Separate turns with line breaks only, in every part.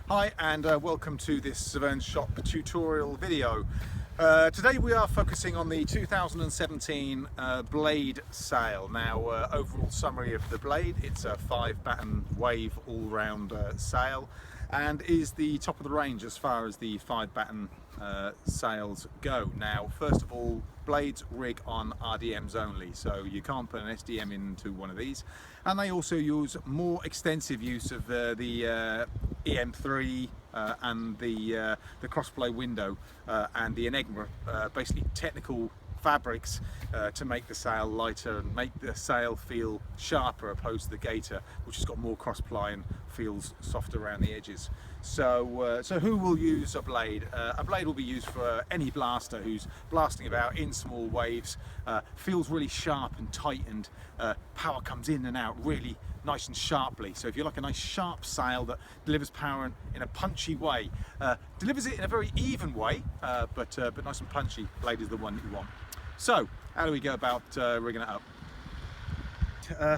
Hi and welcome to this Severne Shop tutorial video. Today we are focusing on the 2017 Blade sale. Now, overall summary of the Blade, it's a 5-batten wave all-round sail and is the top of the range as far as the 5-batten sails go. Now, first of all, blades rig on RDMs only, so you can't put an SDM into one of these, and they also use more extensive use of the EM3 and the crossflow window and the Enigma, basically technical fabrics to make the sail lighter and make the sail feel sharper opposed to the gaiter, which has got more cross ply and feels softer around the edges. So who will use a blade? A blade will be used for any blaster who's blasting about in small waves, feels really sharp and tight, and power comes in and out really nice and sharply. So if you like a nice sharp sail that delivers power in a punchy way, delivers it in a very even way, but nice and punchy, blade is the one that you want. So how do we go about rigging it up?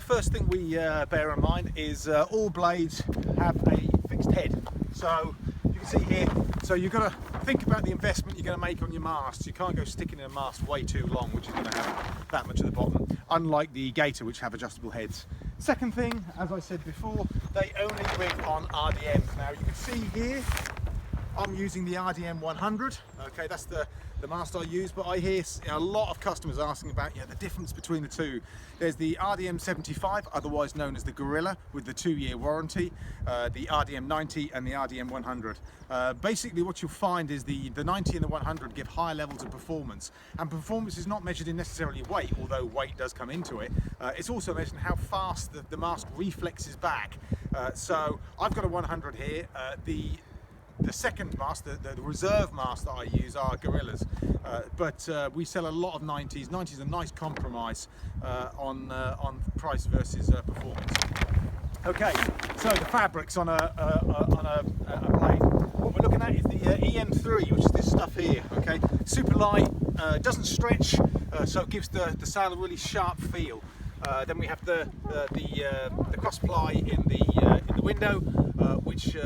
First thing we bear in mind is all blades have a fixed head. So you can see here, so you've got to think about the investment you're going to make on your mast. You can't go sticking in a mast way too long, which is going to have that much at the bottom, unlike the gaiter, which have adjustable heads. Second thing, as I said before, they only rig on RDMs. Now you can see here, I'm using the RDM 100. Okay, that's the mast I use, but I hear a lot of customers asking about the difference between the two. There's the RDM 75, otherwise known as the Gorilla, with the 2-year warranty, the RDM 90 and the RDM 100. Basically what you'll find is the 90 and the 100 give higher levels of performance, and performance is not measured in necessarily weight, although weight does come into it. It's also measured in how fast the mast reflexes back. So I've got a 100 here. The second mast, the reserve mast that I use, are Gorillas, but we sell a lot of 90s. 90s is a nice compromise on price versus performance. Okay, so the fabrics on a blade. What we're looking at is the EM3, which is this stuff here. Okay, super light, doesn't stretch, so it gives the sail a really sharp feel. Then we have the cross ply in the window, which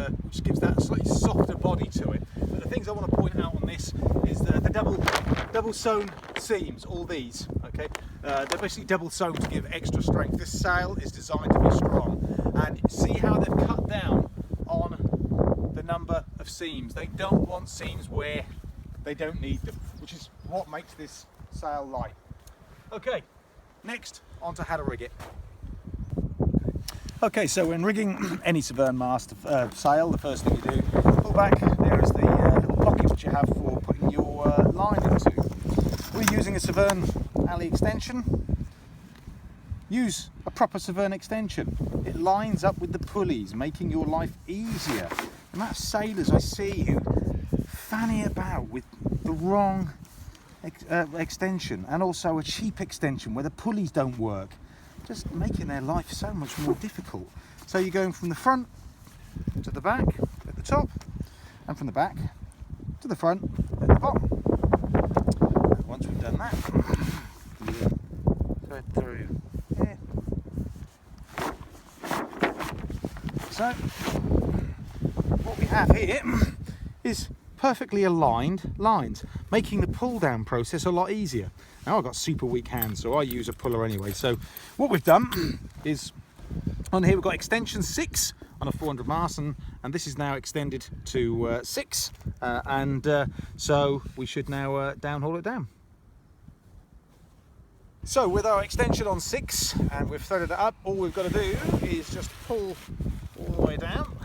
gives that slightly softer body to it. But the things I want to point out on this is the double sewn seams. All these, okay, they're basically double sewn to give extra strength. This sail is designed to be strong, and see how they've cut down on the number of seams. They don't want seams where they don't need them, which is what makes this sail light. Okay. Next, on to how to rig it. Okay, so when rigging any Severne mast sail, the first thing you do, pull back. There is the little pocket which you have for putting your line into. We're using a Severne alley extension. Use a proper Severne extension. It lines up with the pulleys, making your life easier. The amount of sailors I see who fanny about with the wrong extension, and also a cheap extension where the pulleys don't work, just making their life so much more difficult. So you're going from the front to the back at the top, and from the back to the front at the bottom. And once we've done that, thread through here. So what we have here is perfectly aligned lines, making the pull down process a lot easier. Now I've got super weak hands, so I use a puller anyway. So what we've done is, on here we've got extension 6 on a 400 mast, and this is now extended to 6, so we should now downhaul it down. So with our extension on 6 and we've threaded it up, all we've got to do is just pull all the way down.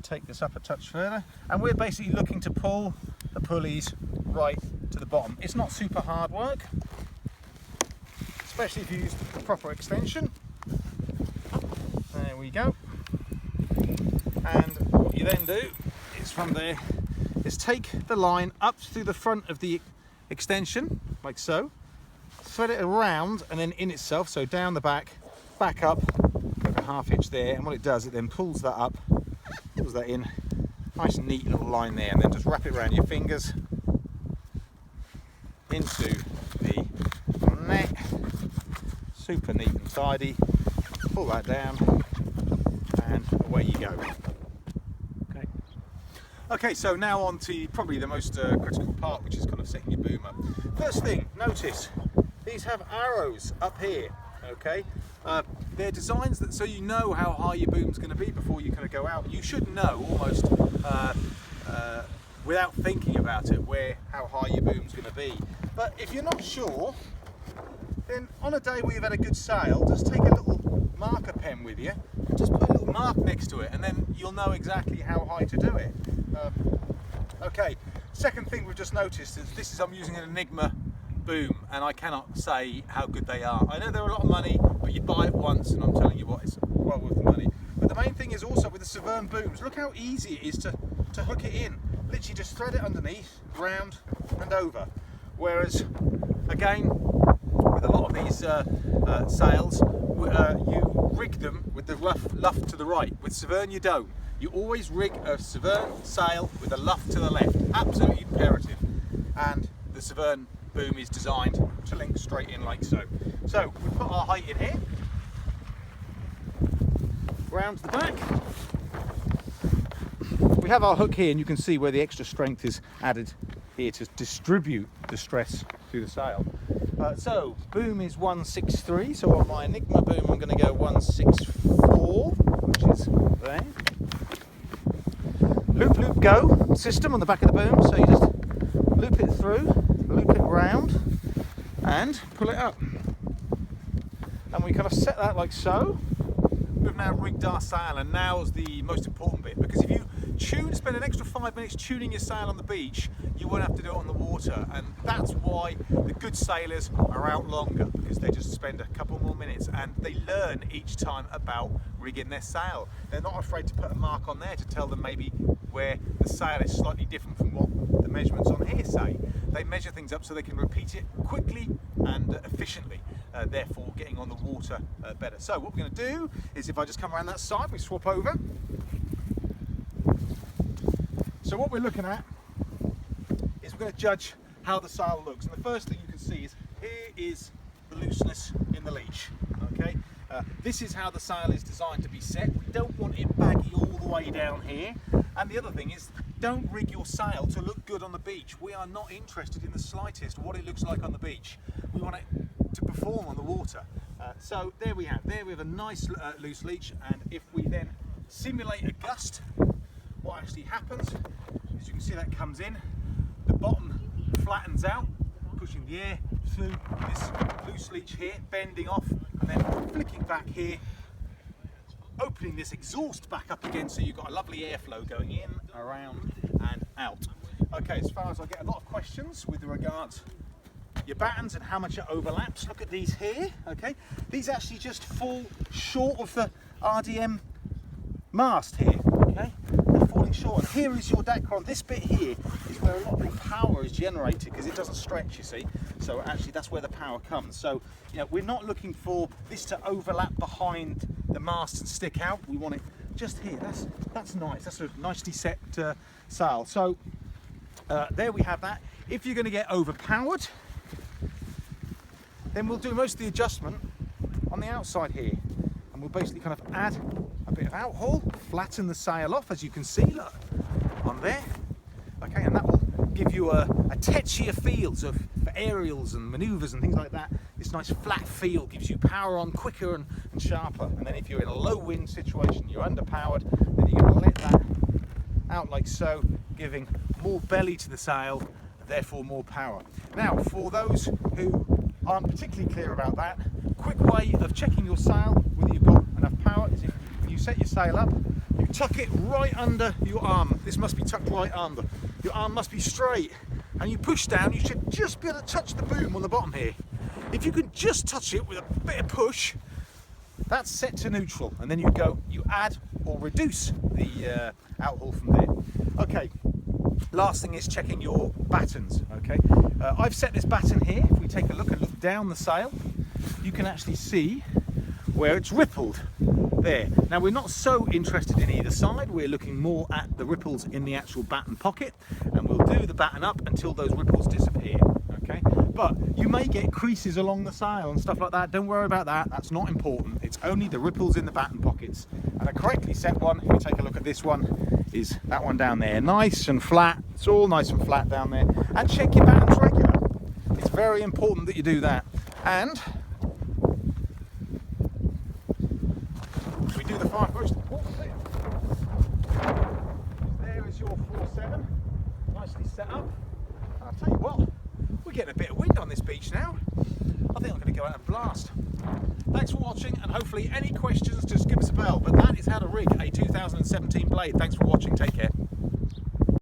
Take this up a touch further, and we're basically looking to pull the pulleys right to the bottom. It's not super hard work, especially if you use the proper extension. There we go. And what you then do is from there is take the line up through the front of the extension, like so, thread it around and then in itself, so down the back up, like a half hitch there, and what it does, it then pulls that up, pulls that in, nice and neat little line there, and then just wrap it around your fingers into the neck, super neat and tidy. Pull that down and away you go. Okay, so now on to probably the most critical part, which is kind of setting your boom up. First thing, notice these have arrows up here. Okay, they're designs that so you know how high your boom's going to be before you kind of go out. You should know almost without thinking about it how high your boom's going to be. But if you're not sure, then on a day where you've had a good sail, just take a little marker pen with you, just put a little mark next to it, and then you'll know exactly how high to do it. Okay, second thing we've just noticed is I'm using an Enigma boom, and I cannot say how good they are. I know they're a lot of money, but you buy it once, and I'm telling you what, it's well worth the money. But the main thing is also with the Severne booms, look how easy it is to hook it in. Literally just thread it underneath, round and over. Whereas, again, with a lot of these sails, you rig them with the luff to the right. With Severne you don't. You always rig a Severne sail with a luff to the left. Absolutely imperative. And the Severne boom is designed to link straight in like so. So we put our height in here, round the back. We have our hook here, and you can see where the extra strength is added here to distribute the stress through the sail. So boom is 163, so on my Enigma boom I'm going to go 164, which is there. Loop loop go system on the back of the boom, so you just loop it through, loop it round and pull it up, and we kind of set that like so. We've now rigged our sail, and now's the most important bit, because if you spend an extra 5 minutes tuning your sail on the beach, you won't have to do it on the water, and that's why the good sailors are out longer, because they just spend a couple more minutes and they learn each time about rigging their sail. They're not afraid to put a mark on there to tell them maybe where the sail is slightly different from what the measurements on here say. They measure things up so they can repeat it quickly and efficiently, therefore getting on the water better. So what we're going to do is, if I just come around that side, we swap over. So what we're looking at is we're going to judge how the sail looks, and the first thing you can see is here is the looseness in the leash. Okay, this is how the sail is designed to be set. We don't want it baggy all the way down here. And the other thing is, don't rig your sail to look good on the beach. We are not interested in the slightest what it looks like on the beach. We want it to perform on the water. So there we have a nice loose leash, and if we then simulate a gust, what actually happens is you can see that comes in, the bottom flattens out, pushing the air through this loose leash here, bending off, and then flicking back here, opening this exhaust back up again, so you've got a lovely airflow going in, around and out. Okay, as far as I get a lot of questions with regards your battens and how much it overlaps, look at these here. Okay, these actually just fall short of the RDM mast here. Okay, they're falling short, and here is your Dacron. This bit here is where a lot of the power is generated, because it doesn't stretch, you see, so actually that's where the power comes. So you know, we're not looking for this to overlap behind the mast and stick out. We want it just here. That's nice. That's a nicely set sail. So there we have that. If you're going to get overpowered, then we'll do most of the adjustment on the outside here, and we'll basically kind of add a bit of outhaul, flatten the sail off, as you can see, look, on there. Okay, and that will give you a tetchier feel, so for aerials and manoeuvres and things like that. This nice flat feel gives you power on quicker and sharper. And then if you're in a low wind situation, you're underpowered, then you're going to let that out like so, giving more belly to the sail, therefore more power. Now, for those who aren't particularly clear about that, quick way of checking your sail, whether you've got enough power, is if you set your sail up, you tuck it right under your arm. This must be tucked right under. Your arm must be straight, and you push down. You should just be able to touch the boom on the bottom here. If you can just touch it with a bit of push, that's set to neutral, and then you add or reduce the outhaul from there. Okay, last thing is checking your battens. Okay, I've set this batten here. If we take a look and look down the sail, you can actually see where it's rippled there. Now, we're not so interested in either side. We're looking more at the ripples in the actual batten pocket, and we'll do the batten up until those ripples disappear. Okay, but you may get creases along the sail and stuff like that. Don't worry about that, that's not important. It's only the ripples in the batten pockets. And a correctly set one, if you take a look at this one, is that one down there, nice and flat. It's all nice and flat down there. And check your battens regular. It's very important that you do that. And we do the fire post. There is your 4.7, nicely set up. And I'll tell you what, we're getting a bit of wind on this beach now. I think I'm going to go out and blast. Thanks for watching, and hopefully any questions, just give us a bell. But that is how to rig a 2017 blade. Thanks for watching, take care.